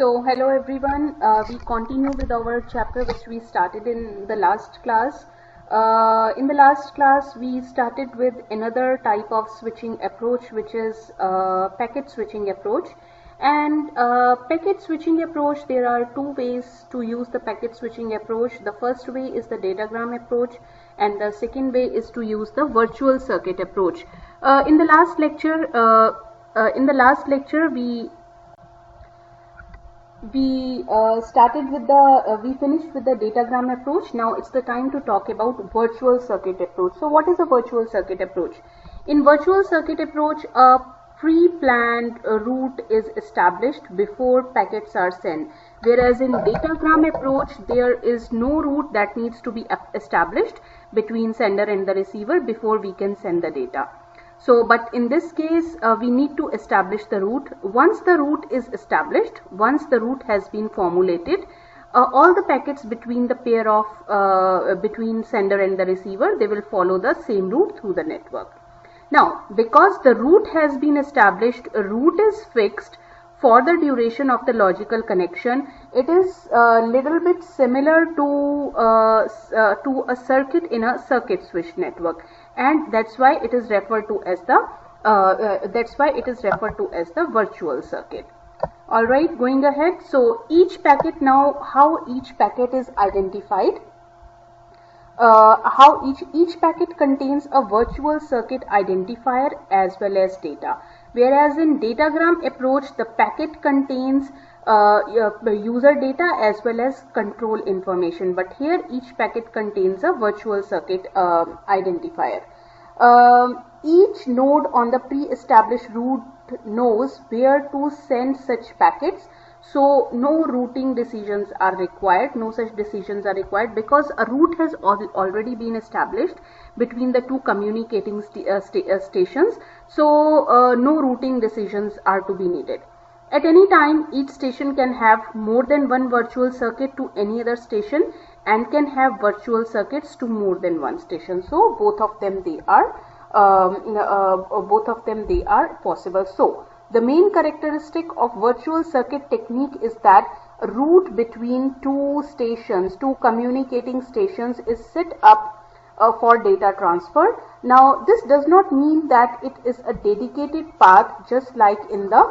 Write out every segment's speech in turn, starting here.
So hello everyone, we continue with our chapter which we started in the last class. In the last class we started with another type of switching approach, which is packet switching approach. And packet switching approach, there are two ways to use the packet switching approach. The first way is the datagram approach and the second way is to use the virtual circuit approach. In the last lecture we finished with the datagram approach. Now it's the time to talk about virtual circuit approach. So what is a virtual circuit approach? In virtual circuit approach, a pre-planned route is established before packets are sent, whereas in datagram approach there is no route that needs to be established between sender and the receiver before we can send the data. So, but in this case, we need to establish the route. Once the route is established, once the route has been formulated, all the packets between the pair of between sender and the receiver, they will follow the same route through the network. Now, because the route has been established, a route is fixed for the duration of the logical connection. It is a little bit similar to a circuit in a circuit switch network, and that's why it is referred to as the virtual circuit. All right, going ahead. So each packet, now how each packet is identified. How each packet contains a virtual circuit identifier as well as data. Whereas in datagram approach, the packet contains user data as well as control information, but here each packet contains a virtual circuit identifier. Each node on the pre-established route knows where to send such packets, so no routing decisions are required, no such decisions are required, because a route has already been established between the two communicating stations, so no routing decisions are to be needed. At any time, each station can have more than one virtual circuit to any other station and can have virtual circuits to more than one station. So both of them they are possible. So the main characteristic of virtual circuit technique is that a route between two stations, two communicating stations, is set up for data transfer. Now this does not mean that it is a dedicated path, just like in the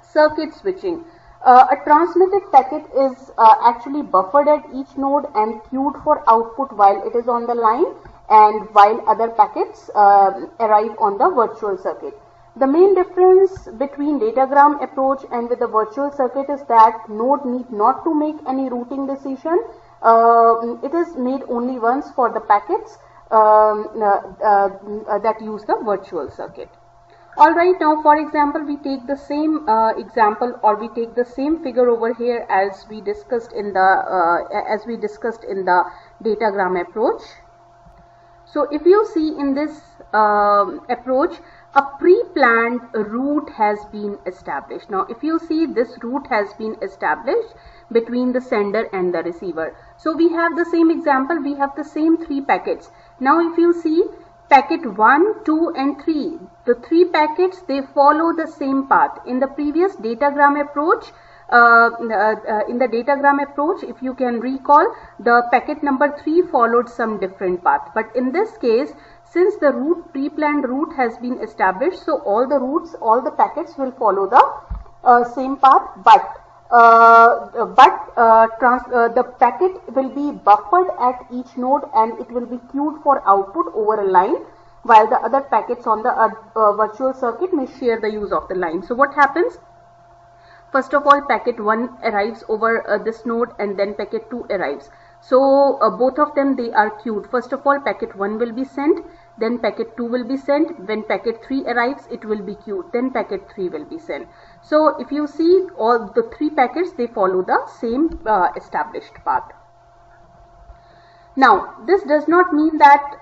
circuit switching. A transmitted packet is actually buffered at each node and queued for output while it is on the line and while other packets arrive on the virtual circuit. The main difference between datagram approach and with the virtual circuit is that node need not to make any routing decision. It is made only once for the packets that use the virtual circuit. Alright, now for example, we take the same example, or we take the same figure over here as we discussed in the datagram approach. So if you see in this approach, a pre-planned route has been established. Now if you see, this route has been established between the sender and the receiver. So we have the same example, we have the same three packets. Now if you see, packet 1, 2 and 3, the three packets, they follow the same path. In the previous datagram approach, if you can recall, the packet number 3 followed some different path. But in this case, since the pre-planned route has been established, so all the packets will follow the same path, but the packet will be buffered at each node and it will be queued for output over a line, while the other packets on the virtual circuit may share the use of the line. So what happens? First of all, packet 1 arrives over this node and then packet 2 arrives. So both of them, they are queued. First of all, packet 1 will be sent, then packet 2 will be sent. When packet 3 arrives, it will be queued, then packet 3 will be sent. So if you see, all the three packets, they follow the same established path. Now this does not mean that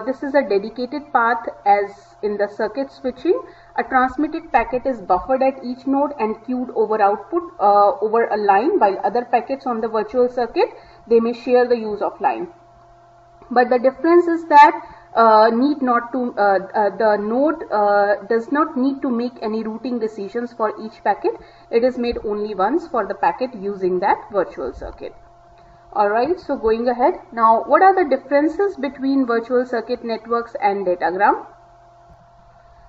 this is a dedicated path as in the circuit switching. A transmitted packet is buffered at each node and queued over output over a line, while other packets on the virtual circuit, they may share the use of line. But the difference is that the node does not need to make any routing decisions for each packet. It is made only once for the packet using that virtual circuit. Alright, so going ahead, now what are the differences between virtual circuit networks and datagram?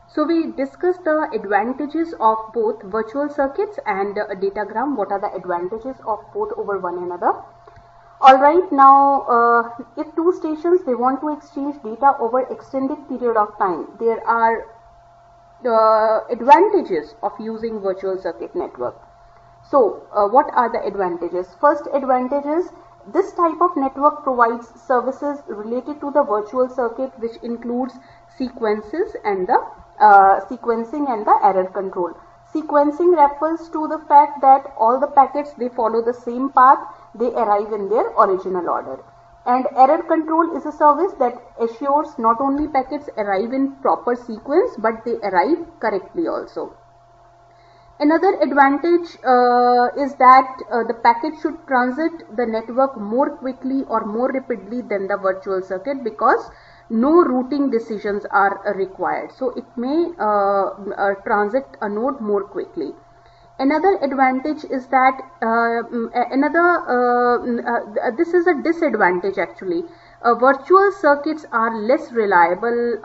So we discussed the advantages of both virtual circuits and datagram. What are the advantages of both over one another? Alright, now if two stations they want to exchange data over extended period of time, there are advantages of using virtual circuit network. So what are the advantages? First advantage is this type of network provides services related to the virtual circuit, which includes sequencing and the error control. Sequencing refers to the fact that all the packets they follow the same path, they arrive in their original order. And error control is a service that assures not only packets arrive in proper sequence but they arrive correctly also. Another advantage is that the packet should transit the network more quickly or more rapidly than the virtual circuit, because no routing decisions are required. So it may transit a node more quickly. Another advantage is that this is a disadvantage actually. Virtual circuits are less reliable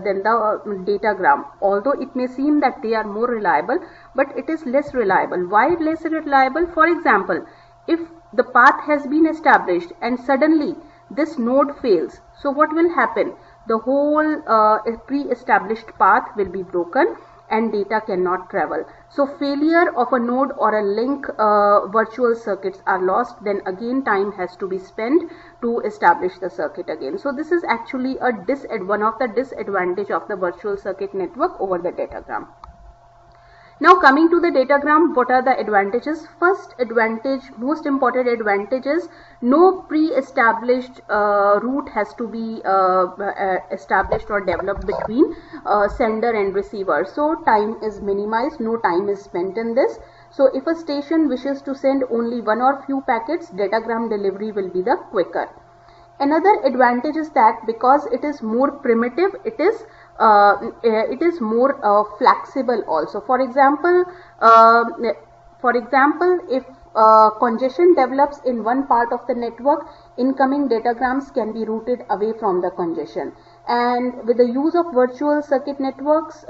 than the datagram. Although it may seem that they are more reliable, but it is less reliable. Why less reliable? For example, if the path has been established and suddenly this node fails, so what will happen? The whole pre-established path will be broken and data cannot travel. So failure of a node or a link, virtual circuits are lost. Then again time has to be spent to establish the circuit again. So this is actually a one of the disadvantage of the virtual circuit network over the datagram. Now coming to the datagram, what are the advantages? First advantage, most important advantage is no pre-established route has to be established or developed between sender and receiver. So time is minimized, no time is spent in this. So if a station wishes to send only one or few packets, datagram delivery will be the quicker. Another advantage is that because it is more primitive, it is more flexible also. For example, if congestion develops in one part of the network, incoming datagrams can be routed away from the congestion. And with the use of virtual circuit networks,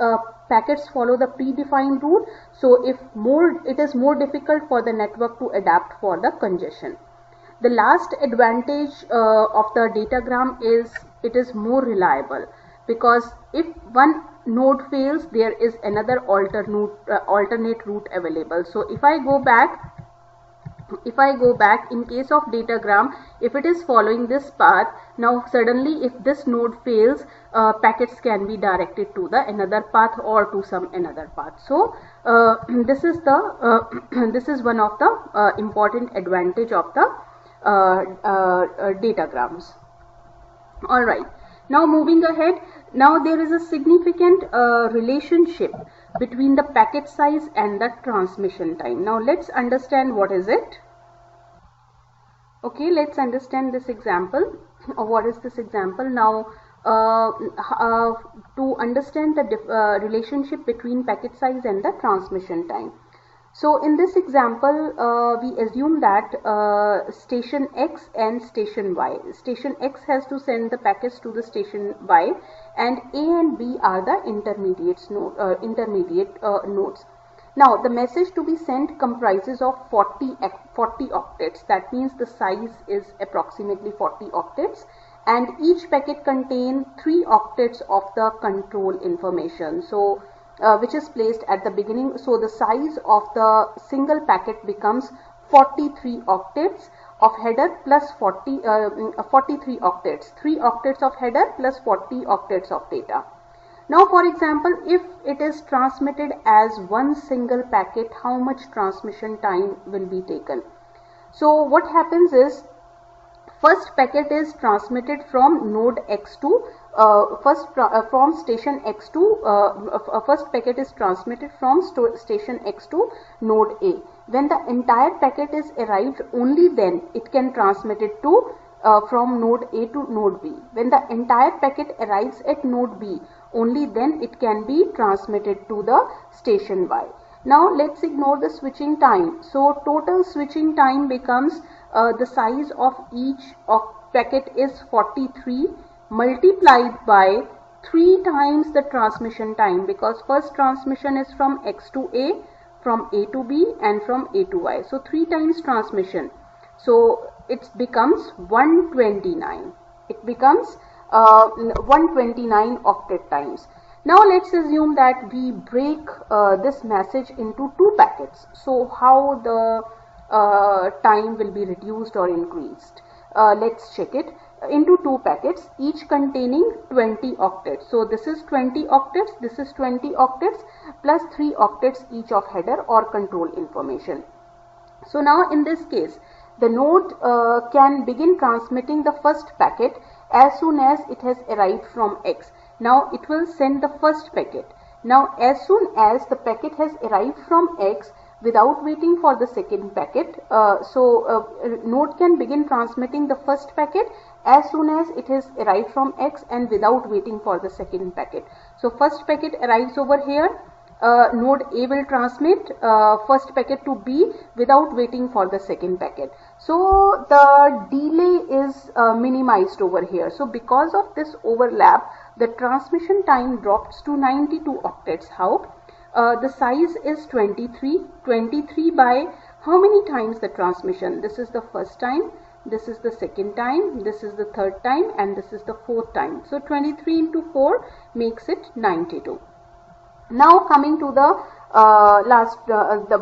packets follow the predefined route. So it is more difficult for the network to adapt for the congestion. The last advantage of the datagram is it is more reliable, because if one node fails, there is another alternate route available. So if I go back in case of datagram, if it is following this path, now suddenly if this node fails, packets can be directed to the another path or to some another path. So this is one of the important advantage of the datagrams. All right. Now moving ahead, now there is a significant relationship between the packet size and the transmission time. Now let's understand what is it. Okay, let's understand this example. What is this example? Now to understand the relationship between packet size and the transmission time. So in this example, we assume that station X and station Y. Station X has to send the packets to the station Y, and A and B are the intermediate nodes. Now the message to be sent comprises of 40 octets. That means the size is approximately 40 octets, and each packet contains 3 octets of the control information. So which is placed at the beginning. So the size of the single packet becomes 43 octets of header plus 43 octets, 3 octets of header plus 40 octets of data. Now for example, if it is transmitted as one single packet, how much transmission time will be taken? So what happens is, first packet is transmitted from node X2. From station X2, first packet is transmitted from station X2 node A. When the entire packet is arrived, only then it can transmit it to from node A to node B. When the entire packet arrives at node B, only then it can be transmitted to the station Y. Now let's ignore the switching time. So total switching time becomes the size of each of packet is 43 multiplied by 3 times the transmission time, because first transmission is from X to A, from A to B, and from A to Y. So 3 times transmission. So it becomes 129. It becomes 129 octet times. Now let's assume that we break this message into 2 packets. So how the time will be reduced or increased? Let's check it. Into 2 packets, each containing 20 octets. So this is 20 octets, this is 20 octets, plus 3 octets each of header or control information. So now in this case, the node can begin transmitting the first packet as soon as it has arrived from X. Now it will send the first packet. Now as soon as the packet has arrived from X, without waiting for the second packet, node can begin transmitting the first packet as soon as it has arrived from X and without waiting for the second packet. So first packet arrives over here, node A will transmit first packet to B without waiting for the second packet. So the delay is minimized over here. So because of this overlap, the transmission time drops to 92 octets. How? The size is 23. 23 by how many times the transmission? This is the first time, this is the second time, this is the third time, and this is the fourth time. So 23 into 4 makes it 92. Now coming to the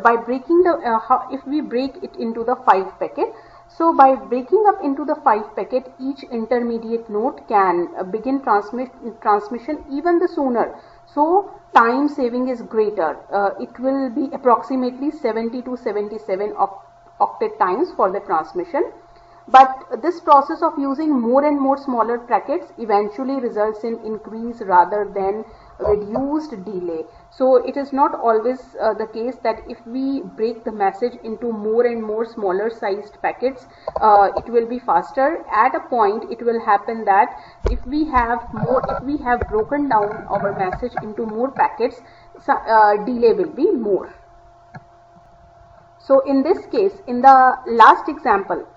by breaking the if we break it into the 5 packet. So by breaking up into the 5 packet, each intermediate node can begin transmission even the sooner. So time saving is greater. It will be approximately 70 to 77 octet times for the transmission. But this process of using more and more smaller packets eventually results in increase rather than reduced delay. So it is not always the case that if we break the message into more and more smaller sized packets, it will be faster. At a point it will happen that if we have broken down our message into more packets, delay will be more. So in this case, in the last example,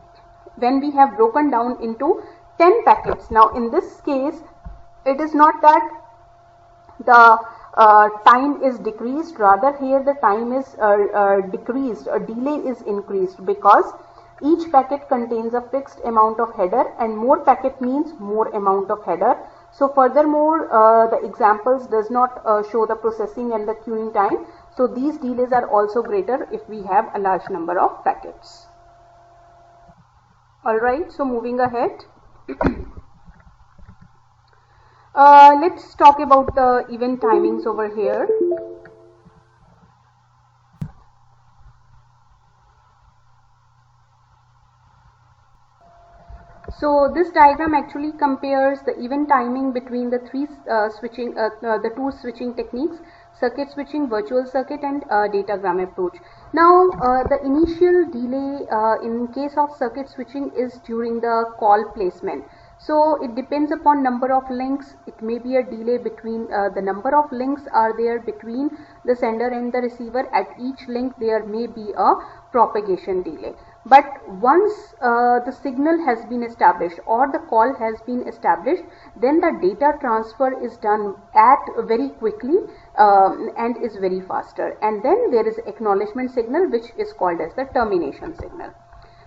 when we have broken down into 10 packets, now in this case it is not that the time is decreased, rather here the time is decreased, or delay is increased, because each packet contains a fixed amount of header and more packet means more amount of header. So furthermore, the examples does not show the processing and the queuing time, so these delays are also greater if we have a large number of packets. Alright, so moving ahead. Let's talk about the event timings over here. So this diagram actually compares the event timing between the the two switching techniques: circuit switching, virtual circuit, and datagram approach. Now the initial delay in case of circuit switching is during the call placement. So it depends upon number of links. It may be a delay between the number of links are there between the sender and the receiver. At each link there may be a propagation delay. But once the signal has been established or the call has been established, then the data transfer is done very quickly and is very faster. And then there is acknowledgement signal, which is called as the termination signal.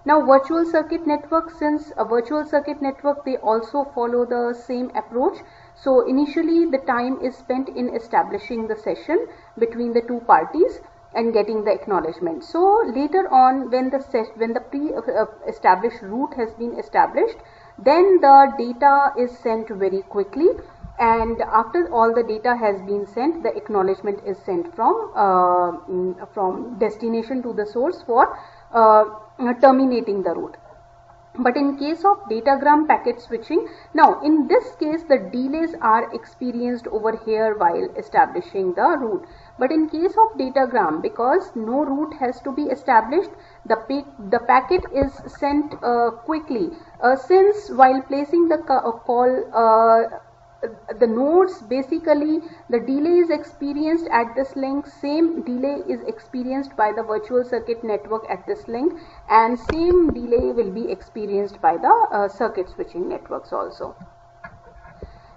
Now virtual circuit network, since a virtual circuit network, they also follow the same approach. So initially the time is spent in establishing the session between the two parties and getting the acknowledgement. So later on, when the pre-established route has been established, then the data is sent very quickly, and after all the data has been sent, the acknowledgement is sent from destination to the source for terminating the route. But in case of datagram packet switching, now in this case the delays are experienced over here while establishing the route. But in case of datagram, because no route has to be established, the packet is sent quickly. Since while placing the call, the nodes, basically the delay is experienced at this link, same delay is experienced by the virtual circuit network at this link, and same delay will be experienced by the circuit switching networks also.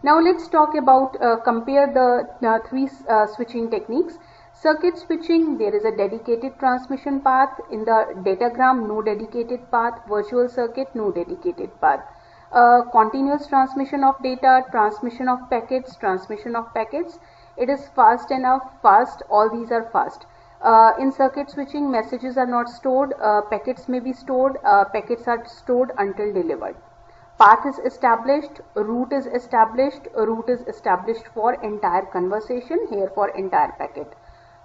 Now let's talk about compare the three switching techniques. Circuit switching, there is a dedicated transmission path. In the datagram, no dedicated path. Virtual circuit, no dedicated path. Continuous transmission of data, transmission of packets, it is fast enough, all these are fast. In circuit switching, messages are not stored, packets may be stored, packets are stored until delivered. Path is established, route is established for entire conversation, here for entire packet.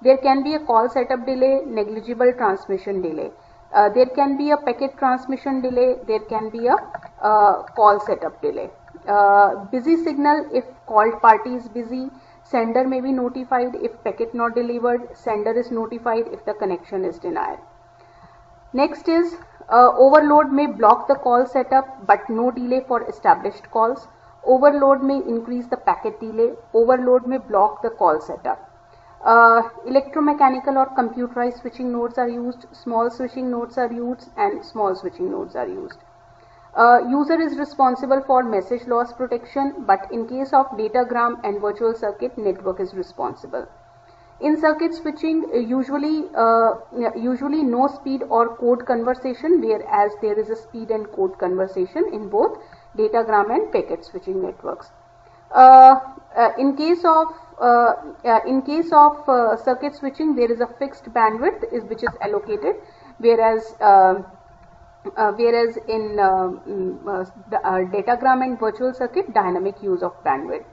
There can be a call setup delay, negligible transmission delay. There can be a packet transmission delay, there can be a call setup delay. Busy signal, if called party is busy, sender may be notified if packet not delivered, sender is notified if the connection is denied. Next is overload may block the call setup but no delay for established calls. Overload may increase the packet delay, overload may block the call setup. Electromechanical or computerized switching nodes are used, small switching nodes are used, and small switching nodes are used. User is responsible for message loss protection, but in case of datagram and virtual circuit, network is responsible. In circuit switching, usually no speed or code conversion, whereas there is a speed and code conversion in both datagram and packet switching networks. In case of circuit switching, there is a fixed bandwidth which is allocated, whereas in the datagram and virtual circuit, dynamic use of bandwidth.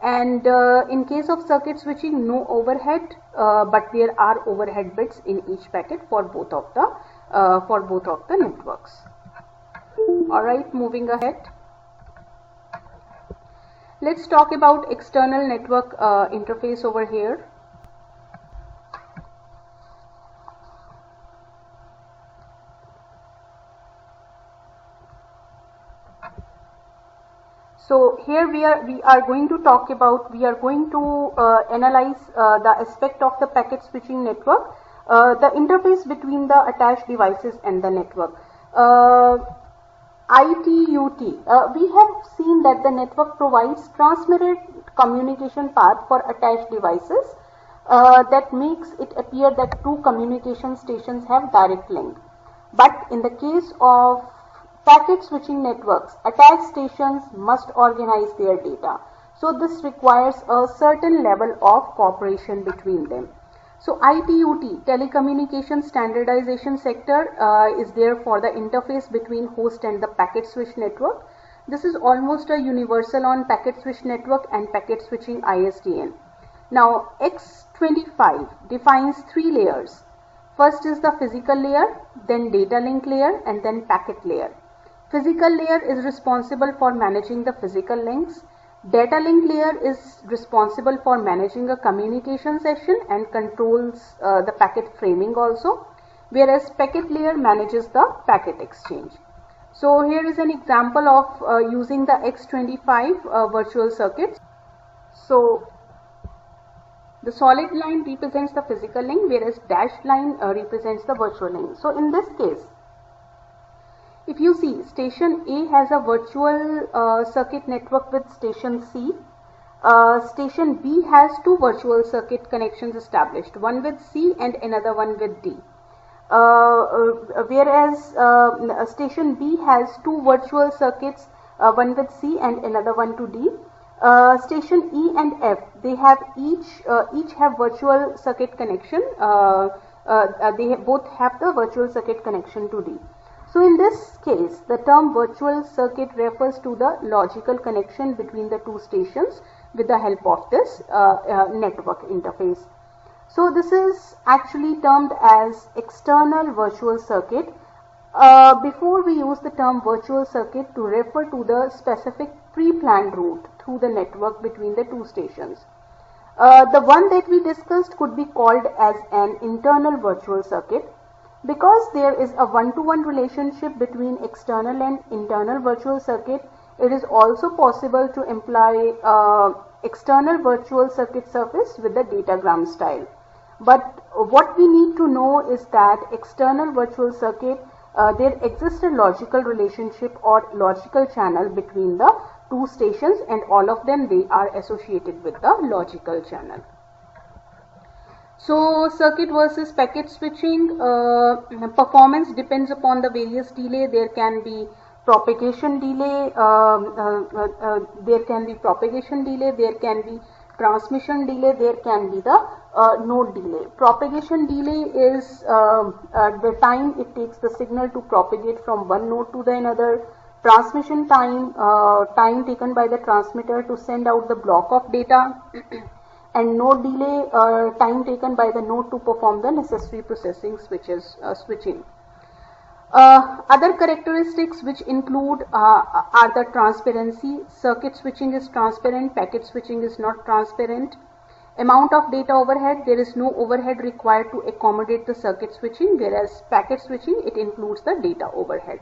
And in case of circuit switching, no overhead, but there are overhead bits in each packet for both of the networks. All right, moving ahead. Let's talk about external network interface over here. So here we are going to analyze the aspect of the packet switching network, the interface between the attached devices and the network. ITUT, we have seen that the network provides transmitted communication path for attached devices that makes it appear that two communication stations have direct link. But in the case of packet switching networks, attached stations must organize their data. So this requires a certain level of cooperation between them. So ITUT, Telecommunication Standardization Sector, is there for the interface between host and the packet switch network. This is almost a universal on packet switch network and packet switching ISDN. Now X25 defines three layers. First is the physical layer, then data link layer, and then packet layer. Physical layer is responsible for managing the physical links. Data link layer is responsible for managing a communication session and controls the packet framing also, whereas packet layer manages the packet exchange. So here is an example of using the X25 virtual circuits. So the solid line represents the physical link, whereas dashed line represents the virtual link. So in this case, if you see, station A has a virtual circuit network with station C. Station B has two virtual circuit connections established, one with C and another one with D. Whereas station B has two virtual circuits, one with C and another one to D. Station E and F, they have each have virtual circuit connection. They both have the virtual circuit connection to D. So in this case, the term virtual circuit refers to the logical connection between the two stations with the help of this network interface. So this is actually termed as external virtual circuit. Before we use the term virtual circuit to refer to the specific pre-planned route through the network between the two stations. The one that we discussed could be called as an internal virtual circuit. Because there is a one-to-one relationship between external and internal virtual circuit, it is also possible to imply external virtual circuit surface with the datagram style. But what we need to know is that external virtual circuit, there exists a logical relationship or logical channel between the two stations, and all of them, they are associated with the logical channel. So circuit versus packet switching, performance depends upon the various delay. There can be propagation delay, there can be transmission delay, there can be the node delay. Propagation delay is the time it takes the signal to propagate from one node to the another. Transmission time, time taken by the transmitter to send out the block of data. And node delay, time taken by the node to perform the necessary processing, switching. Other characteristics which include are the transparency. Circuit switching is transparent, packet switching is not transparent. Amount of data overhead, there is no overhead required to accommodate the circuit switching, whereas packet switching, it includes the data overhead.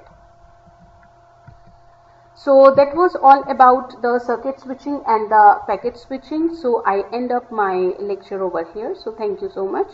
So that was all about the circuit switching and the packet switching. So I end up my lecture over here. So thank you so much.